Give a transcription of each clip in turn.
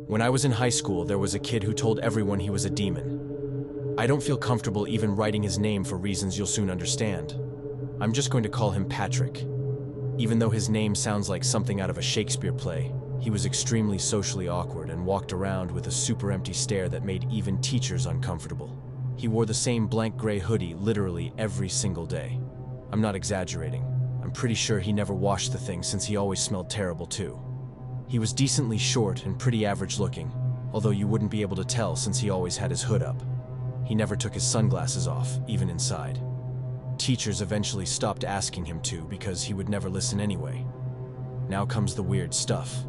When I was in high school, there was a kid who told everyone he was a demon. I don't feel comfortable even writing his name for reasons you'll soon understand. I'm just going to call him Patrick. Even though his name sounds like something out of a Shakespeare play, he was extremely socially awkward and walked around with a super empty stare that made even teachers uncomfortable. He wore the same blank gray hoodie literally every single day. I'm not exaggerating. I'm pretty sure he never washed the thing since he always smelled terrible too. He was decently short and pretty average looking, although you wouldn't be able to tell since he always had his hood up. He never took his sunglasses off, even inside. Teachers eventually stopped asking him to because he would never listen anyway. Now comes the weird stuff.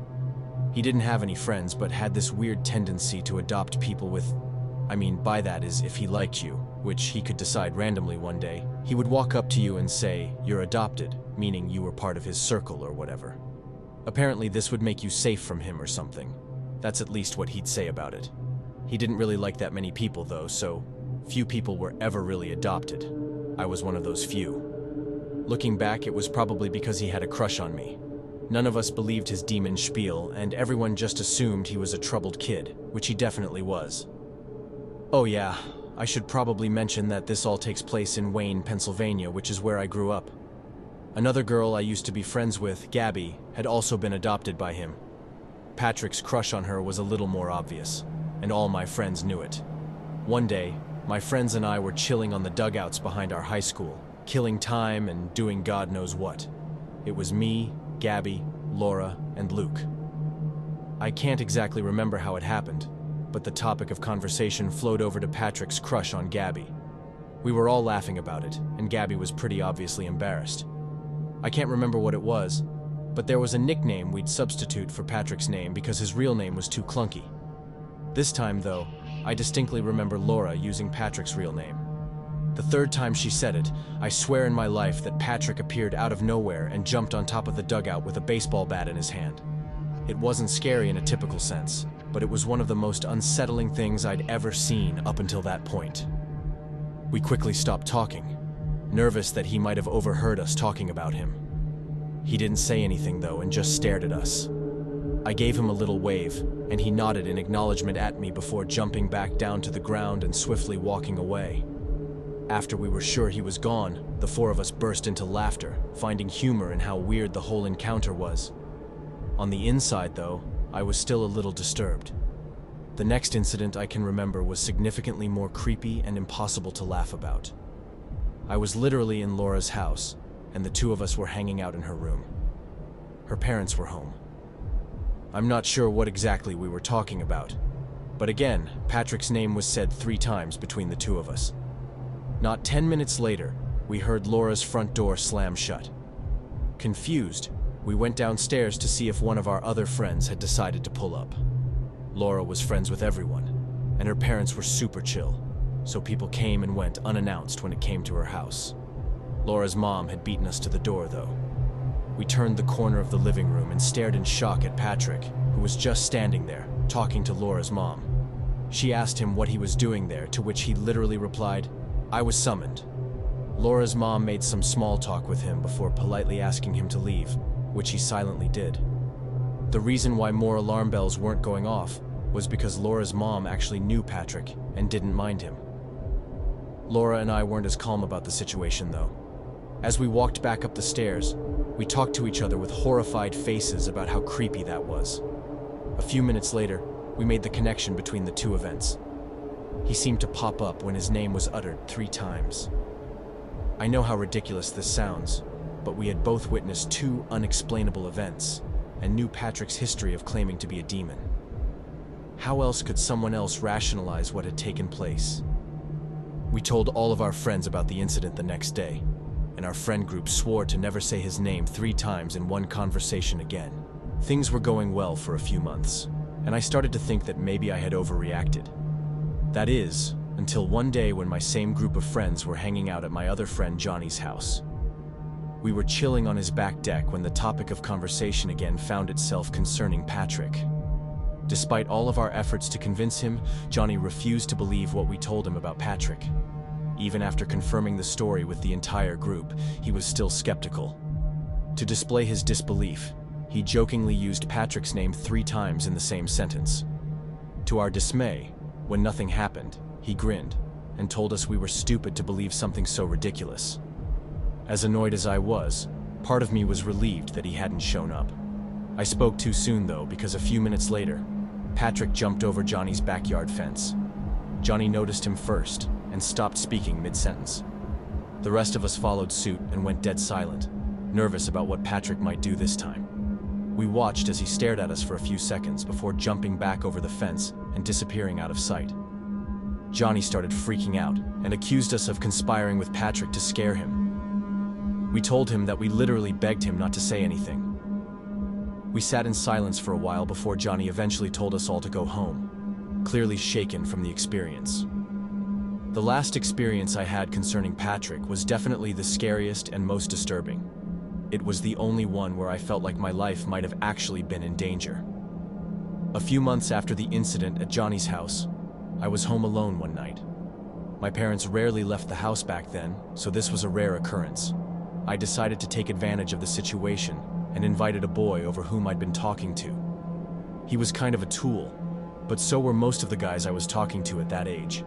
He didn't have any friends but had this weird tendency to adopt people with, by that is if he liked you, which he could decide randomly one day. He would walk up to you and say, "You're adopted," meaning you were part of his circle or whatever. Apparently this would make you safe from him or something. That's at least what he'd say about it. He didn't really like that many people though, so few people were ever really adopted. I was one of those few. Looking back, it was probably because he had a crush on me. None of us believed his demon spiel, and everyone just assumed he was a troubled kid, which he definitely was. Oh yeah, I should probably mention that this all takes place in Wayne, Pennsylvania, which is where I grew up. Another girl I used to be friends with, Gabby, had also been adopted by him. Patrick's crush on her was a little more obvious, and all my friends knew it. One day, my friends and I were chilling on the dugouts behind our high school, killing time and doing God knows what. It was me, Gabby, Laura, and Luke. I can't exactly remember how it happened, but the topic of conversation flowed over to Patrick's crush on Gabby. We were all laughing about it, and Gabby was pretty obviously embarrassed. I can't remember what it was, but there was a nickname we'd substitute for Patrick's name because his real name was too clunky. This time, though, I distinctly remember Laura using Patrick's real name. The third time she said it, I swear in my life that Patrick appeared out of nowhere and jumped on top of the dugout with a baseball bat in his hand. It wasn't scary in a typical sense, but it was one of the most unsettling things I'd ever seen up until that point. We quickly stopped talking, nervous that he might have overheard us talking about him. He didn't say anything though and just stared at us. I gave him a little wave, and he nodded in acknowledgement at me before jumping back down to the ground and swiftly walking away. After we were sure he was gone, the four of us burst into laughter, finding humor in how weird the whole encounter was. On the inside though, I was still a little disturbed. The next incident I can remember was significantly more creepy and impossible to laugh about. I was literally in Laura's house, and the two of us were hanging out in her room. Her parents were home. I'm not sure what exactly we were talking about, but again, Patrick's name was said 3 times between the two of us. Not 10 minutes later, we heard Laura's front door slam shut. Confused, we went downstairs to see if one of our other friends had decided to pull up. Laura was friends with everyone, and her parents were super chill, so people came and went unannounced when it came to her house. Laura's mom had beaten us to the door, though. We turned the corner of the living room and stared in shock at Patrick, who was just standing there, talking to Laura's mom. She asked him what he was doing there, to which he literally replied, "I was summoned." Laura's mom made some small talk with him before politely asking him to leave, which he silently did. The reason why more alarm bells weren't going off was because Laura's mom actually knew Patrick and didn't mind him. Laura and I weren't as calm about the situation, though. As we walked back up the stairs, we talked to each other with horrified faces about how creepy that was. A few minutes later, we made the connection between the two events. He seemed to pop up when his name was uttered 3 times. I know how ridiculous this sounds, but we had both witnessed 2 unexplainable events and knew Patrick's history of claiming to be a demon. How else could someone else rationalize what had taken place? We told all of our friends about the incident the next day, and our friend group swore to never say his name 3 times in one conversation again. Things were going well for a few months, and I started to think that maybe I had overreacted. That is, until one day when my same group of friends were hanging out at my other friend Johnny's house. We were chilling on his back deck when the topic of conversation again found itself concerning Patrick. Despite all of our efforts to convince him, Johnny refused to believe what we told him about Patrick. Even after confirming the story with the entire group, he was still skeptical. To display his disbelief, he jokingly used Patrick's name 3 times in the same sentence. To our dismay, when nothing happened, he grinned and told us we were stupid to believe something so ridiculous. As annoyed as I was, part of me was relieved that he hadn't shown up. I spoke too soon though, because a few minutes later, Patrick jumped over Johnny's backyard fence. Johnny noticed him first and stopped speaking mid-sentence. The rest of us followed suit and went dead silent, nervous about what Patrick might do this time. We watched as he stared at us for a few seconds before jumping back over the fence and disappearing out of sight. Johnny started freaking out and accused us of conspiring with Patrick to scare him. We told him that we literally begged him not to say anything. We sat in silence for a while before Johnny eventually told us all to go home, clearly shaken from the experience. The last experience I had concerning Patrick was definitely the scariest and most disturbing. It was the only one where I felt like my life might have actually been in danger. A few months after the incident at Johnny's house, I was home alone one night. My parents rarely left the house back then, so this was a rare occurrence. I decided to take advantage of the situation and invited a boy over whom I'd been talking to. He was kind of a tool, but so were most of the guys I was talking to at that age.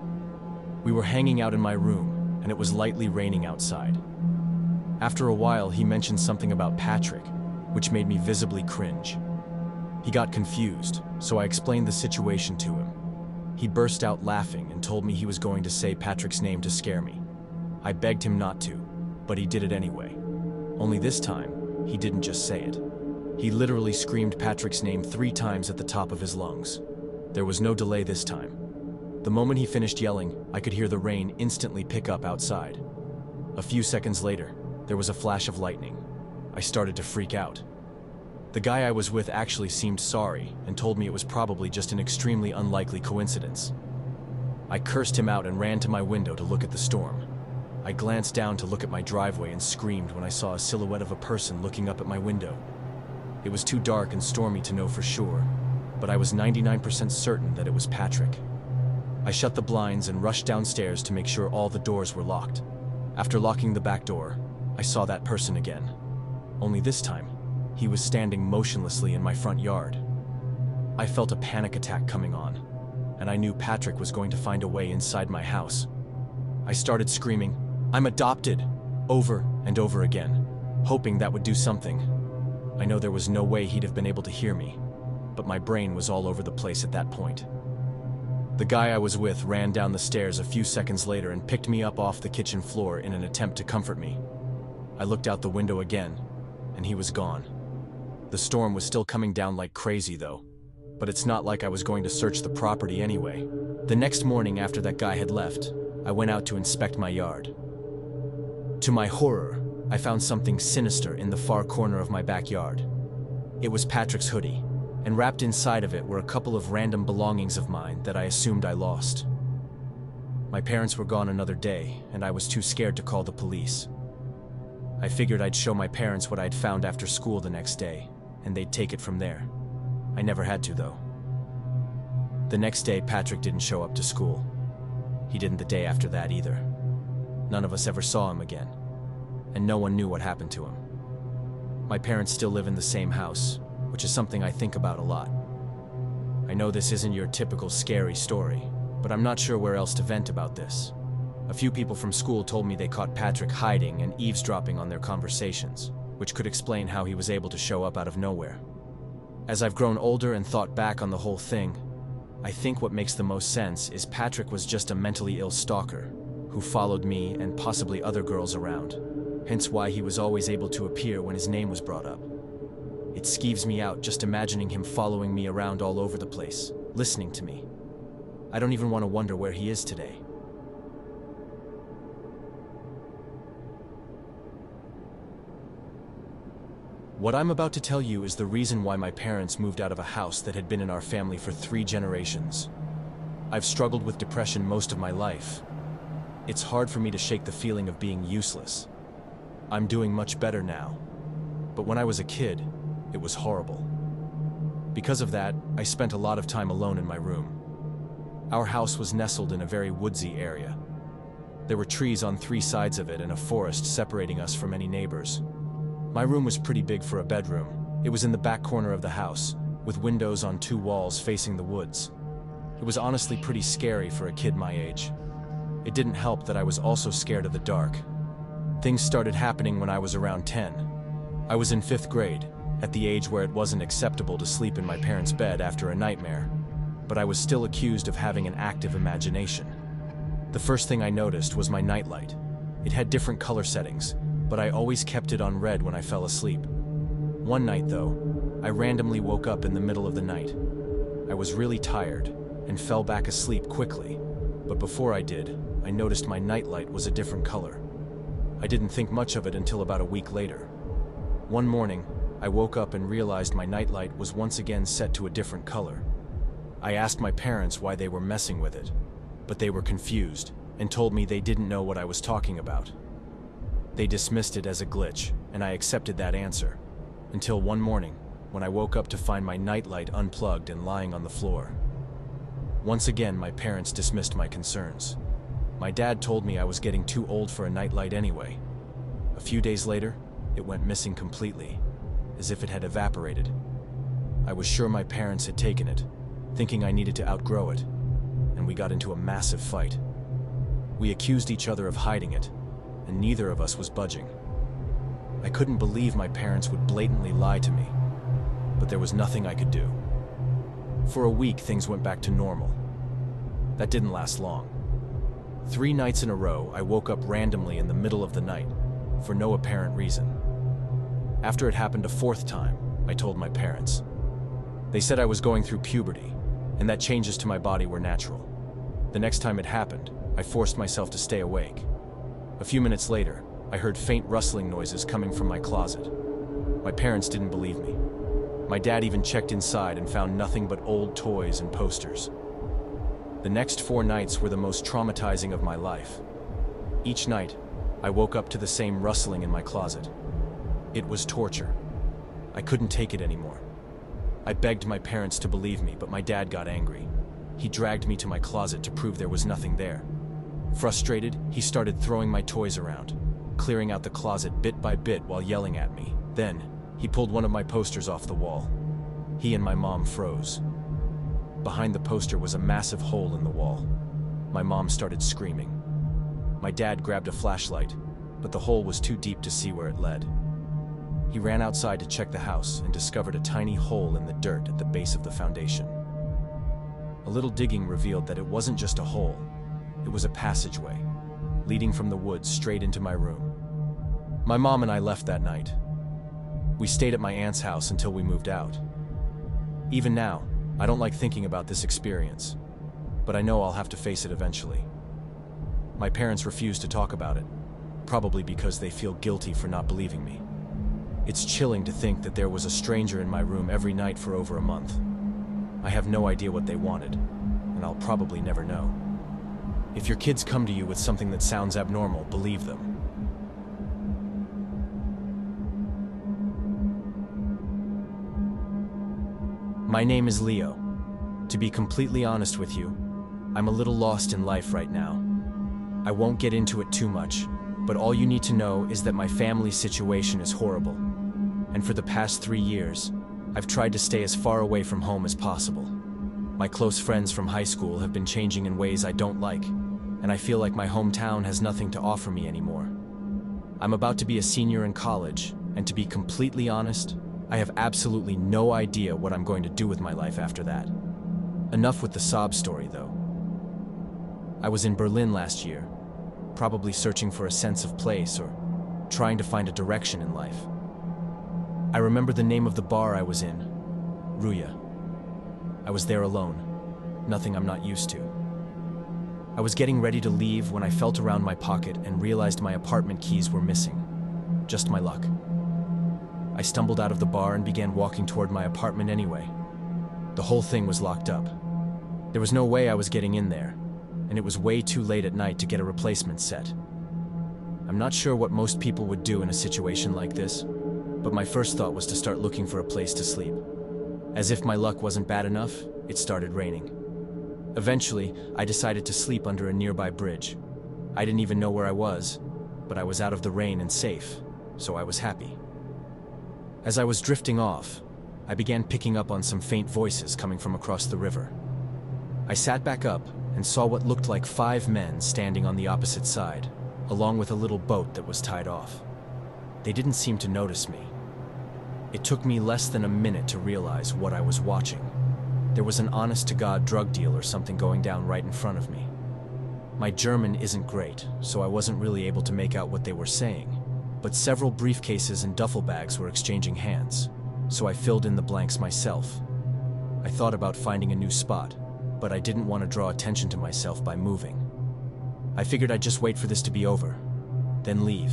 We were hanging out in my room, and it was lightly raining outside. After a while, he mentioned something about Patrick, which made me visibly cringe. He got confused, so I explained the situation to him. He burst out laughing and told me he was going to say Patrick's name to scare me. I begged him not to, but he did it anyway. Only this time, he didn't just say it. He literally screamed Patrick's name 3 times at the top of his lungs. There was no delay this time. The moment he finished yelling, I could hear the rain instantly pick up outside. A few seconds later, there was a flash of lightning. I started to freak out. The guy I was with actually seemed sorry and told me it was probably just an extremely unlikely coincidence. I cursed him out and ran to my window to look at the storm. I glanced down to look at my driveway and screamed when I saw a silhouette of a person looking up at my window. It was too dark and stormy to know for sure, but I was 99% certain that it was Patrick. I shut the blinds and rushed downstairs to make sure all the doors were locked. After locking the back door, I saw that person again. Only this time, he was standing motionlessly in my front yard. I felt a panic attack coming on, and I knew Patrick was going to find a way inside my house. I started screaming, "I'm adopted!" over and over again, hoping that would do something. I know there was no way he'd have been able to hear me, but my brain was all over the place at that point. The guy I was with ran down the stairs a few seconds later and picked me up off the kitchen floor in an attempt to comfort me. I looked out the window again, and he was gone. The storm was still coming down like crazy though, but it's not like I was going to search the property anyway. The next morning after that guy had left, I went out to inspect my yard. To my horror, I found something sinister in the far corner of my backyard. It was Patrick's hoodie, and wrapped inside of it were a couple of random belongings of mine that I assumed I lost. My parents were gone another day, and I was too scared to call the police. I figured I'd show my parents what I'd found after school the next day, and they'd take it from there. I never had to, though. The next day, Patrick didn't show up to school. He didn't the day after that either. None of us ever saw him again, and no one knew what happened to him. My parents still live in the same house, which is something I think about a lot. I know this isn't your typical scary story, but I'm not sure where else to vent about this. A few people from school told me they caught Patrick hiding and eavesdropping on their conversations, which could explain how he was able to show up out of nowhere. As I've grown older and thought back on the whole thing, I think what makes the most sense is Patrick was just a mentally ill stalker who followed me and possibly other girls around, hence why he was always able to appear when his name was brought up. It skeeves me out just imagining him following me around all over the place, listening to me. I don't even want to wonder where he is today. What I'm about to tell you is the reason why my parents moved out of a house that had been in our family for 3 generations. I've struggled with depression most of my life. It's hard for me to shake the feeling of being useless. I'm doing much better now, but when I was a kid, it was horrible. Because of that, I spent a lot of time alone in my room. Our house was nestled in a very woodsy area. There were trees on 3 sides of it and a forest separating us from any neighbors. My room was pretty big for a bedroom. It was in the back corner of the house, with windows on 2 walls facing the woods. It was honestly pretty scary for a kid my age. It didn't help that I was also scared of the dark. Things started happening when I was around 10. I was in 5th grade, at the age where it wasn't acceptable to sleep in my parents' bed after a nightmare, but I was still accused of having an active imagination. The first thing I noticed was my nightlight. It had different color settings, but I always kept it on red when I fell asleep. One night, though, I randomly woke up in the middle of the night. I was really tired and fell back asleep quickly, but before I did, I noticed my nightlight was a different color. I didn't think much of it until about a week later. One morning, I woke up and realized my nightlight was once again set to a different color. I asked my parents why they were messing with it, but they were confused and told me they didn't know what I was talking about. They dismissed it as a glitch, and I accepted that answer, until one morning when I woke up to find my nightlight unplugged and lying on the floor. Once again, my parents dismissed my concerns. My dad told me I was getting too old for a nightlight anyway. A few days later, it went missing completely, as if it had evaporated. I was sure my parents had taken it, thinking I needed to outgrow it, and we got into a massive fight. We accused each other of hiding it, and neither of us was budging. I couldn't believe my parents would blatantly lie to me, but there was nothing I could do. For a week, things went back to normal. That didn't last long. 3 nights in a row, I woke up randomly in the middle of the night, for no apparent reason. After it happened a 4th time, I told my parents. They said I was going through puberty, and that changes to my body were natural. The next time it happened, I forced myself to stay awake. A few minutes later, I heard faint rustling noises coming from my closet. My parents didn't believe me. My dad even checked inside and found nothing but old toys and posters. The next 4 nights were the most traumatizing of my life. Each night, I woke up to the same rustling in my closet. It was torture. I couldn't take it anymore. I begged my parents to believe me, but my dad got angry. He dragged me to my closet to prove there was nothing there. Frustrated, he started throwing my toys around, clearing out the closet bit by bit while yelling at me. Then, he pulled one of my posters off the wall. He and my mom froze. Behind the poster was a massive hole in the wall. My mom started screaming. My dad grabbed a flashlight, but the hole was too deep to see where it led. He ran outside to check the house and discovered a tiny hole in the dirt at the base of the foundation. A little digging revealed that it wasn't just a hole. It was a passageway, leading from the woods straight into my room. My mom and I left that night. We stayed at my aunt's house until we moved out. Even now, I don't like thinking about this experience, but I know I'll have to face it eventually. My parents refuse to talk about it, probably because they feel guilty for not believing me. It's chilling to think that there was a stranger in my room every night for over a month. I have no idea what they wanted, and I'll probably never know. If your kids come to you with something that sounds abnormal, believe them. My name is Leo. To be completely honest with you, I'm a little lost in life right now. I won't get into it too much, but all you need to know is that my family's situation is horrible. And for the past 3 years, I've tried to stay as far away from home as possible. My close friends from high school have been changing in ways I don't like, and I feel like my hometown has nothing to offer me anymore. I'm about to be a senior in college, and to be completely honest, I have absolutely no idea what I'm going to do with my life after that. Enough with the sob story, though. I was in Berlin last year, probably searching for a sense of place or trying to find a direction in life. I remember the name of the bar I was in, Ruya. I was there alone, nothing I'm not used to. I was getting ready to leave when I felt around my pocket and realized my apartment keys were missing. Just my luck. I stumbled out of the bar and began walking toward my apartment anyway. The whole thing was locked up. There was no way I was getting in there, and it was way too late at night to get a replacement set. I'm not sure what most people would do in a situation like this, but my first thought was to start looking for a place to sleep. As if my luck wasn't bad enough, it started raining. Eventually, I decided to sleep under a nearby bridge. I didn't even know where I was, but I was out of the rain and safe, so I was happy. As I was drifting off, I began picking up on some faint voices coming from across the river. I sat back up and saw what looked like 5 men standing on the opposite side, along with a little boat that was tied off. They didn't seem to notice me. It took me less than a minute to realize what I was watching. There was an honest-to-God drug deal or something going down right in front of me. My German isn't great, so I wasn't really able to make out what they were saying, but several briefcases and duffel bags were exchanging hands, so I filled in the blanks myself. I thought about finding a new spot, but I didn't want to draw attention to myself by moving. I figured I'd just wait for this to be over, then leave.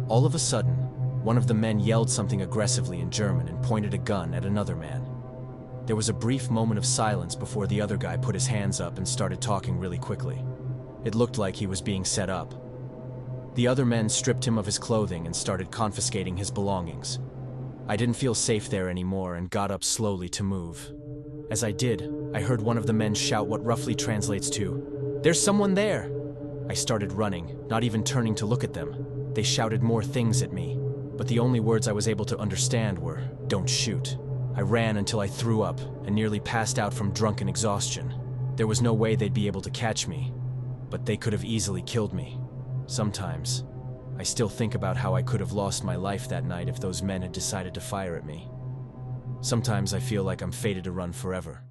All of a sudden, one of the men yelled something aggressively in German and pointed a gun at another man. There was a brief moment of silence before the other guy put his hands up and started talking really quickly. It looked like he was being set up. The other men stripped him of his clothing and started confiscating his belongings. I didn't feel safe there anymore and got up slowly to move. As I did, I heard one of the men shout what roughly translates to, "There's someone there!" I started running, not even turning to look at them. They shouted more things at me, but the only words I was able to understand were, "Don't shoot." I ran until I threw up and nearly passed out from drunken exhaustion. There was no way they'd be able to catch me, but they could have easily killed me. Sometimes, I still think about how I could have lost my life that night if those men had decided to fire at me. Sometimes I feel like I'm fated to run forever.